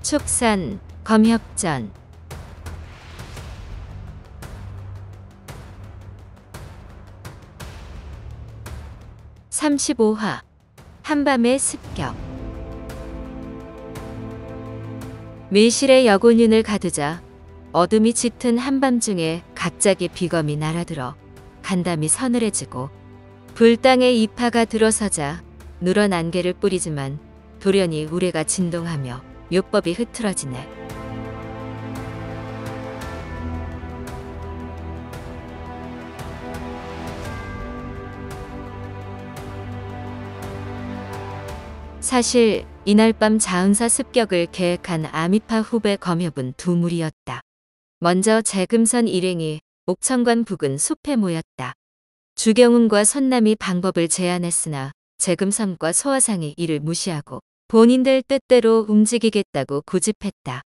축산, 검협전. 35화 한밤의 습격. 밀실의 여곤윤을 가두자 어둠이 짙은 한밤중에 갑자기 비검이 날아들어 간담이 서늘해지고 불땅에 이파가 들어서자 누런 안개를 뿌리지만 돌연히 우레가 진동하며 요법이 흐트러지네. 사실 이날 밤 자은사 습격을 계획한 아미파 후배 검협은 두 무리였다. 먼저 재금선 일행이 옥천관 부근 숲에 모였다. 주경훈과 선남이 방법을 제안했으나 재금선과 소화상이 이를 무시하고 본인들 뜻대로 움직이겠다고 고집했다.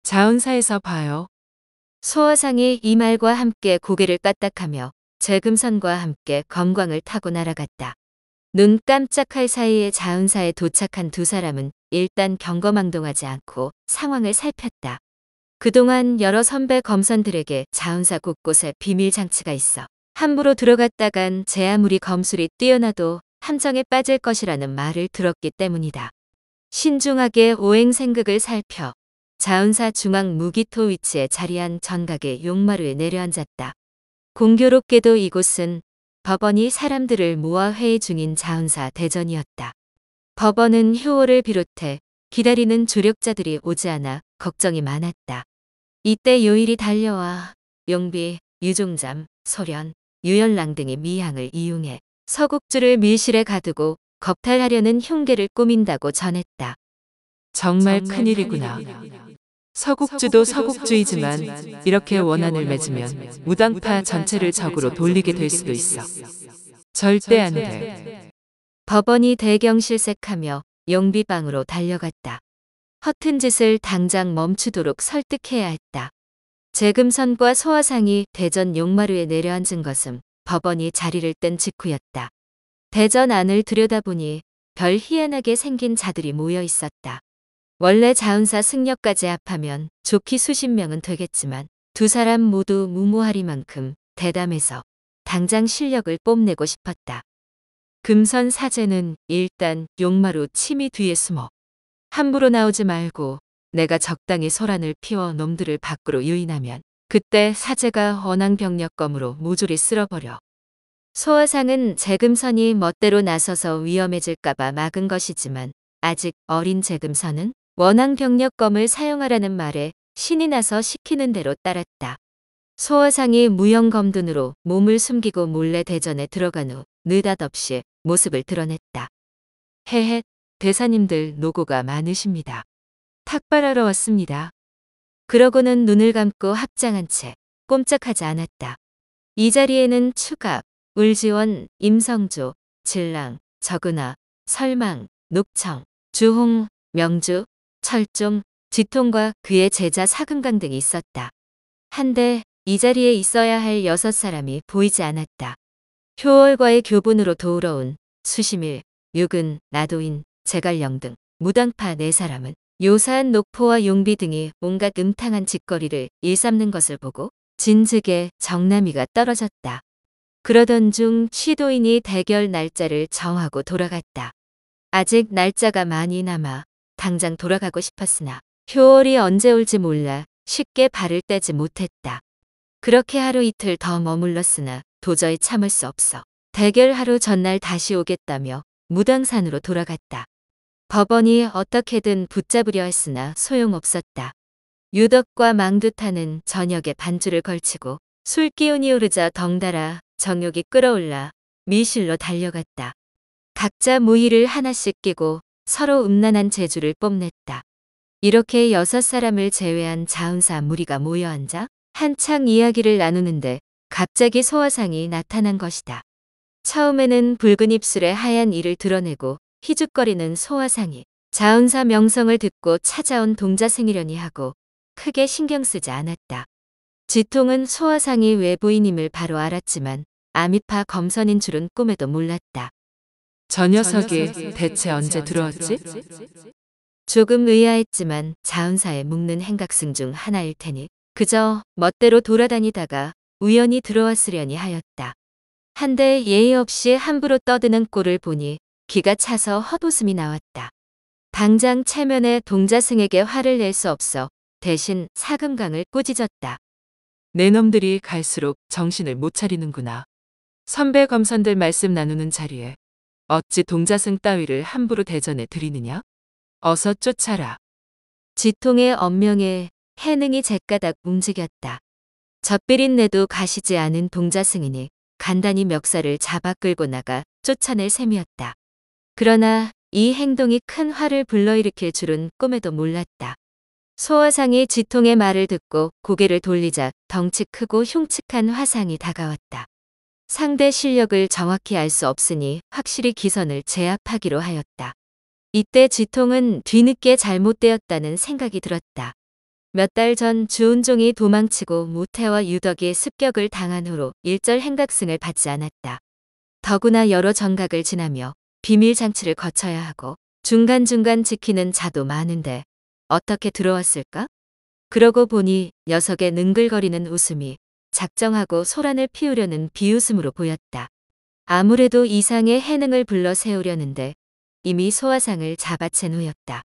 자은사에서 봐요. 소화상이 이 말과 함께 고개를 까딱하며 재금선과 함께 검광을 타고 날아갔다. 눈 깜짝할 사이에 자은사에 도착한 두 사람은 일단 경거망동하지 않고 상황을 살폈다. 그동안 여러 선배 검선들에게 자은사 곳곳에 비밀 장치가 있어 함부로 들어갔다간 제 아무리 검술이 뛰어나도 함정에 빠질 것이라는 말을 들었기 때문이다. 신중하게 오행생극을 살펴 자은사 중앙 무기토 위치에 자리한 전각의 용마루에 내려앉았다. 공교롭게도 이곳은 법원이 사람들을 모아 회의 중인 자은사 대전이었다. 법원은 효호를 비롯해 기다리는 조력자들이 오지 않아 걱정이 많았다. 이때 요일이 달려와 용비, 유종잠, 소련, 유연랑 등의 미향을 이용해 서국주를 밀실에 가두고 겁탈하려는 흉계를 꾸민다고 전했다. 정말 큰일이구나. 서국주도 서국주이지만 이렇게 원한을 맺으면 무당파 전체를 적으로 돌리게 될 수도 있어. 절대 안 돼. 법원이 대경실색하며 용비방으로 달려갔다. 허튼 짓을 당장 멈추도록 설득해야 했다. 재금선과 소화상이 대전 용마루에 내려앉은 것은 법원이 자리를 뜬 직후였다. 대전 안을 들여다보니 별 희한하게 생긴 자들이 모여 있었다. 원래 자은사 승려까지 합하면 좋기 수십 명은 되겠지만 두 사람 모두 무모하리만큼 대담해서 당장 실력을 뽐내고 싶었다. 금선 사제는 일단 용마루 침이 뒤에 숨어 함부로 나오지 말고 내가 적당히 소란을 피워 놈들을 밖으로 유인하면 그때 사제가 언왕병력검으로 모조리 쓸어버려. 소화상은 재금선이 멋대로 나서서 위험해질까봐 막은 것이지만 아직 어린 재금선은 원왕병력검을 사용하라는 말에 신이 나서 시키는 대로 따랐다. 소화상이 무용검둔으로 몸을 숨기고 몰래 대전에 들어간 후 느닷없이 모습을 드러냈다. 헤헷, 대사님들 노고가 많으십니다. 탁발하러 왔습니다. 그러고는 눈을 감고 합장한 채 꼼짝하지 않았다. 이 자리에는 추갑, 울지원, 임성조, 진랑, 적은아, 설망, 녹청, 주홍, 명주, 철종, 지통과 그의 제자 사금강 등이 있었다. 한데 이 자리에 있어야 할 6사람이 보이지 않았다. 효월과의 교분으로 도우러 온 수시밀, 유근, 나도인, 제갈령 등 무당파 4사람은 요사한 녹포와 용비 등이 온갖 음탕한 짓거리를 일삼는 것을 보고 진즉에 정남이가 떨어졌다. 그러던 중 시도인이 대결 날짜를 정하고 돌아갔다. 아직 날짜가 많이 남아 당장 돌아가고 싶었으나 효월이 언제 올지 몰라 쉽게 발을 떼지 못했다. 그렇게 하루 이틀 더 머물렀으나 도저히 참을 수 없어 대결 하루 전날 다시 오겠다며 무당산으로 돌아갔다. 법원이 어떻게든 붙잡으려 했으나 소용없었다. 유덕과 망두타는 저녁에 반주를 걸치고 술 기운이 오르자 덩달아 정욕이 끌어올라 밀실로 달려갔다. 각자 무희를 하나씩 끼고 서로 음란한 재주를 뽐냈다. 이렇게 6사람을 제외한 자은사 무리가 모여 앉아 한창 이야기를 나누는데 갑자기 소화상이 나타난 것이다. 처음에는 붉은 입술에 하얀 이를 드러내고 희죽거리는 소화상이 자은사 명성을 듣고 찾아온 동자생이려니 하고 크게 신경 쓰지 않았다. 지통은 소화상이 외부인임을 바로 알았지만 아미파 검선인 줄은 꿈에도 몰랐다. 저 녀석이 대체 언제 들어왔지? 조금 의아했지만 자운사에 묶는 행각승 중 하나일 테니 그저 멋대로 돌아다니다가 우연히 들어왔으려니 하였다. 한데 예의 없이 함부로 떠드는 꼴을 보니 기가 차서 헛웃음이 나왔다. 당장 체면에 동자승에게 화를 낼 수 없어 대신 사금강을 꾸짖었다. 내 놈들이 갈수록 정신을 못 차리는구나. 선배 검선들 말씀 나누는 자리에 어찌 동자승 따위를 함부로 대전에 들이느냐? 어서 쫓아라. 지통의 엄명에 해능이 제까닥 움직였다. 젖비린내도 가시지 않은 동자승이니 간단히 멱살을 잡아 끌고 나가 쫓아낼 셈이었다. 그러나 이 행동이 큰 화를 불러일으킬 줄은 꿈에도 몰랐다. 소화상이 지통의 말을 듣고 고개를 돌리자 덩치 크고 흉측한 화상이 다가왔다. 상대 실력을 정확히 알 수 없으니 확실히 기선을 제압하기로 하였다. 이때 지통은 뒤늦게 잘못되었다는 생각이 들었다. 몇 달 전 주운종이 도망치고 무태와 유덕이 습격을 당한 후로 일절 행각승을 받지 않았다. 더구나 여러 정각을 지나며 비밀 장치를 거쳐야 하고 중간중간 지키는 자도 많은데 어떻게 들어왔을까? 그러고 보니 녀석의 능글거리는 웃음이 작정하고 소란을 피우려는 비웃음으로 보였다. 아무래도 이상의 해능을 불러 세우려는데 이미 소화상을 잡아챈 후였다.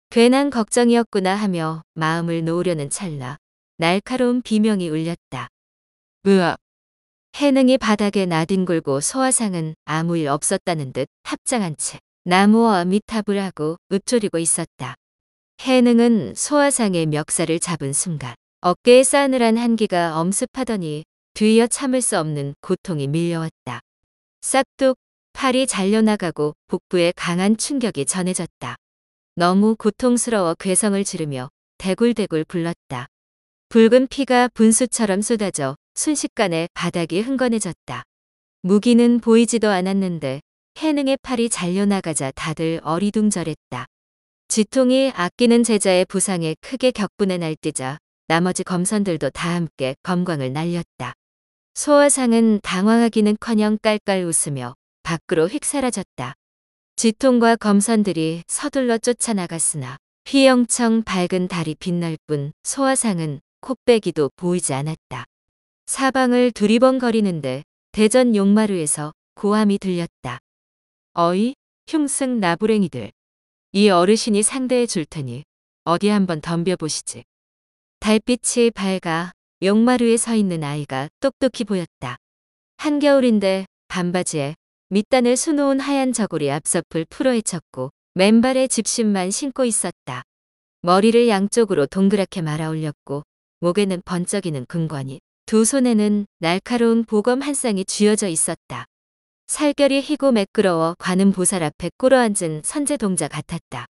괜한 걱정이었구나 하며 마음을 놓으려는 찰나 날카로운 비명이 울렸다. 으악. 해능이 바닥에 나뒹굴고 소화상은 아무 일 없었다는 듯 합장한 채 나무와 미탑을 하고 읊조리고 있었다. 해능은 소화상의 멱살을 잡은 순간 어깨에 싸늘한 한기가 엄습하더니 뒤이어 참을 수 없는 고통이 밀려왔다. 싹둑 팔이 잘려나가고 복부에 강한 충격이 전해졌다. 너무 고통스러워 괴성을 지르며 대굴대굴 굴렀다. 붉은 피가 분수처럼 쏟아져 순식간에 바닥이 흥건해졌다. 무기는 보이지도 않았는데 해능의 팔이 잘려나가자 다들 어리둥절했다. 지통이 아끼는 제자의 부상에 크게 격분에 날뛰자 나머지 검선들도 다 함께 검광을 날렸다. 소화상은 당황하기는커녕 깔깔 웃으며 밖으로 휙 사라졌다. 지통과 검선들이 서둘러 쫓아나갔으나 휘영청 밝은 달이 빛날 뿐 소화상은 콧배기도 보이지 않았다. 사방을 두리번거리는데 대전 용마루에서 고함이 들렸다. 어이, 흉승 나부랭이들. 이 어르신이 상대해 줄 테니 어디 한번 덤벼보시지. 달빛이 밝아 용마루에 서 있는 아이가 똑똑히 보였다. 한겨울인데 반바지에 밑단을 수놓은 하얀 저고리 앞서풀 풀어헤쳤고 맨발에 집신만 신고 있었다. 머리를 양쪽으로 동그랗게 말아 올렸고 목에는 번쩍이는 금관이, 두 손에는 날카로운 보검 한 쌍이 쥐어져 있었다. 살결이 희고 매끄러워 관음 보살 앞에 꿇어앉은 선제동자 같았다.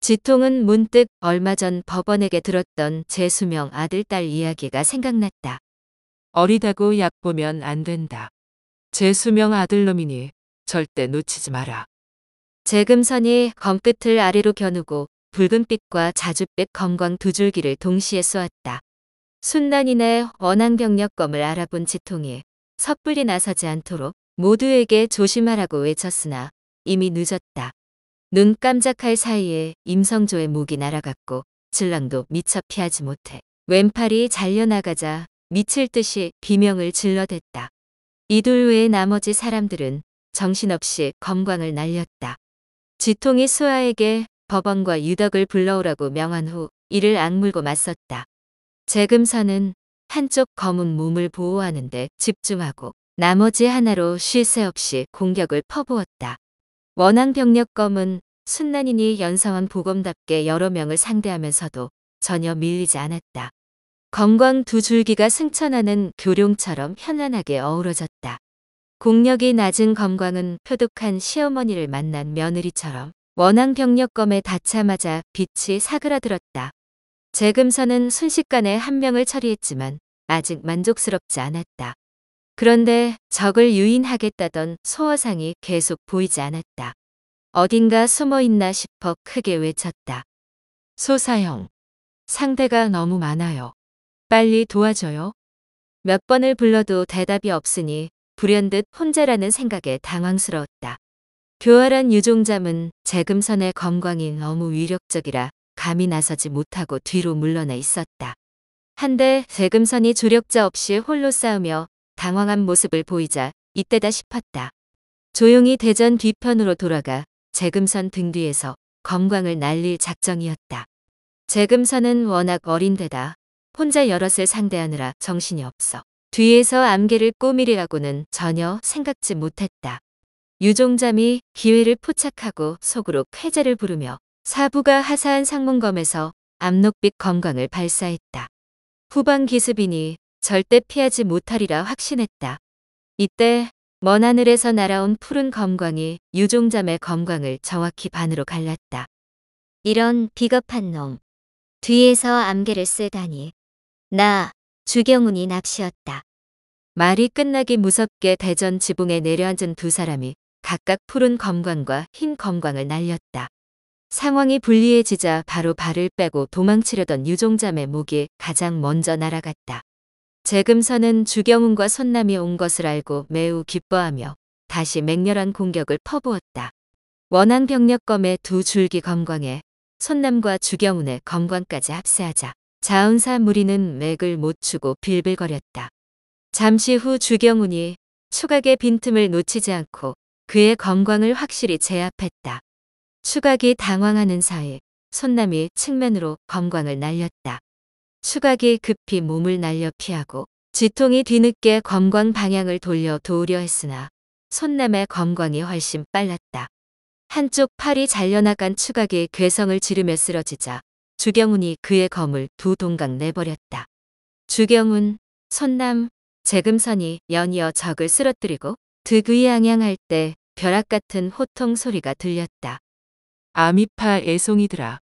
지통은 문득 얼마 전 법원에게 들었던 제수명 아들 딸 이야기가 생각났다. 어리다고 약 보면 안 된다. 제 수명 아들놈이니 절대 놓치지 마라. 재금선이 검끝을 아래로 겨누고 붉은빛과 자줏빛 검광 두 줄기를 동시에 쏘았다. 순난이네 원앙병력검을 알아본 지통이 섣불리 나서지 않도록 모두에게 조심하라고 외쳤으나 이미 늦었다. 눈 깜짝할 사이에 임성조의 목이 날아갔고 질랑도 미처 피하지 못해 왼팔이 잘려나가자 미칠 듯이 비명을 질러댔다. 이둘 외의 나머지 사람들은 정신없이 검광을 날렸다. 지통이 수아에게 법원과 유덕을 불러오라고 명한 후 이를 악물고 맞섰다. 재금선은 한쪽 검은 몸을 보호하는 데 집중하고 나머지 하나로 쉴 새 없이 공격을 퍼부었다. 원앙병력검은 순난이니 연상한 보검답게 여러 명을 상대하면서도 전혀 밀리지 않았다. 검광 두 줄기가 승천하는 교룡처럼 현란하게 어우러졌다. 공력이 낮은 검광은 표독한 시어머니를 만난 며느리처럼 원앙병력검에 닿자마자 빛이 사그라들었다. 재금선은 순식간에 한 명을 처리했지만 아직 만족스럽지 않았다. 그런데 적을 유인하겠다던 소화상이 계속 보이지 않았다. 어딘가 숨어있나 싶어 크게 외쳤다. 소사형, 상대가 너무 많아요. 빨리 도와줘요. 몇 번을 불러도 대답이 없으니 불현듯 혼자라는 생각에 당황스러웠다. 교활한 유종잠은 재금선의 검광이 너무 위력적이라 감히 나서지 못하고 뒤로 물러나 있었다. 한데 재금선이 조력자 없이 홀로 싸우며 당황한 모습을 보이자 이때다 싶었다. 조용히 대전 뒤편으로 돌아가 재금선 등 뒤에서 검광을 날릴 작정이었다. 재금선은 워낙 어린 데다 혼자 여럿을 상대하느라 정신이 없어 뒤에서 암기를 꼬미리라고는 전혀 생각지 못했다. 유종잠이 기회를 포착하고 속으로 쾌재를 부르며 사부가 하사한 상문검에서 압록빛 검광을 발사했다. 후방 기습이니 절대 피하지 못하리라 확신했다. 이때 먼 하늘에서 날아온 푸른 검광이 유종잠의 검광을 정확히 반으로 갈랐다. 이런 비겁한 놈. 뒤에서 암기를 쓰다니. 나 주경운이 납시였다. 말이 끝나기 무섭게 대전 지붕에 내려앉은 두 사람이 각각 푸른 검광과 흰 검광을 날렸다. 상황이 불리해지자 바로 발을 빼고 도망치려던 유종잠의 목이 가장 먼저 날아갔다. 재금선은 주경운과 손남이 온 것을 알고 매우 기뻐하며 다시 맹렬한 공격을 퍼부었다. 원앙병력검의 두 줄기 검광에 손남과 주경운의 검광까지 합세하자 자운사 무리는 맥을 못 추고 빌빌거렸다. 잠시 후 주경운이 추각의 빈틈을 놓치지 않고 그의 검광을 확실히 제압했다. 추각이 당황하는 사이 손남이 측면으로 검광을 날렸다. 추각이 급히 몸을 날려 피하고 지통이 뒤늦게 검광 방향을 돌려 도우려 했으나 손남의 검광이 훨씬 빨랐다. 한쪽 팔이 잘려나간 추각이 괴성을 지르며 쓰러지자 주경운이 그의 검을 두 동강 내버렸다. 주경운, 손남, 재금선이 연이어 적을 쓰러뜨리고 득의양양할 때 벼락 같은 호통 소리가 들렸다. 아미파 애송이들아.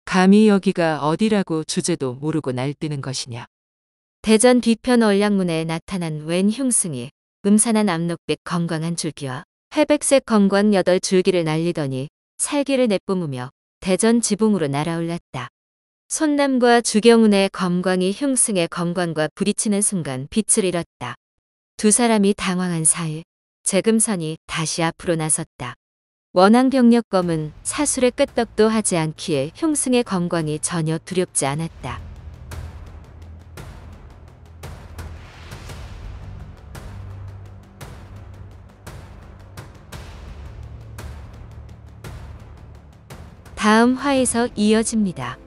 감히 여기가 어디라고 주제도 모르고 날뛰는 것이냐. 대전 뒤편 얼량문에 나타난 웬 흉승이 음산한 압록빛 검광한 줄기와 회백색 검광 8줄기를 날리더니 살기를 내뿜으며 대전 지붕으로 날아올랐다. 손남과 주경운의 검광이 흉승의 검광과 부딪히는 순간 빛을 잃었다. 두 사람이 당황한 사이 재금선이 다시 앞으로 나섰다. 원앙병력검은 사술의 끄떡도 하지 않기에 흉승의 검광이 전혀 두렵지 않았다. 다음 화에서 이어집니다.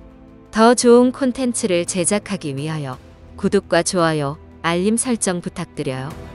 더 좋은 콘텐츠를 제작하기 위하여 구독과 좋아요, 알림 설정 부탁드려요.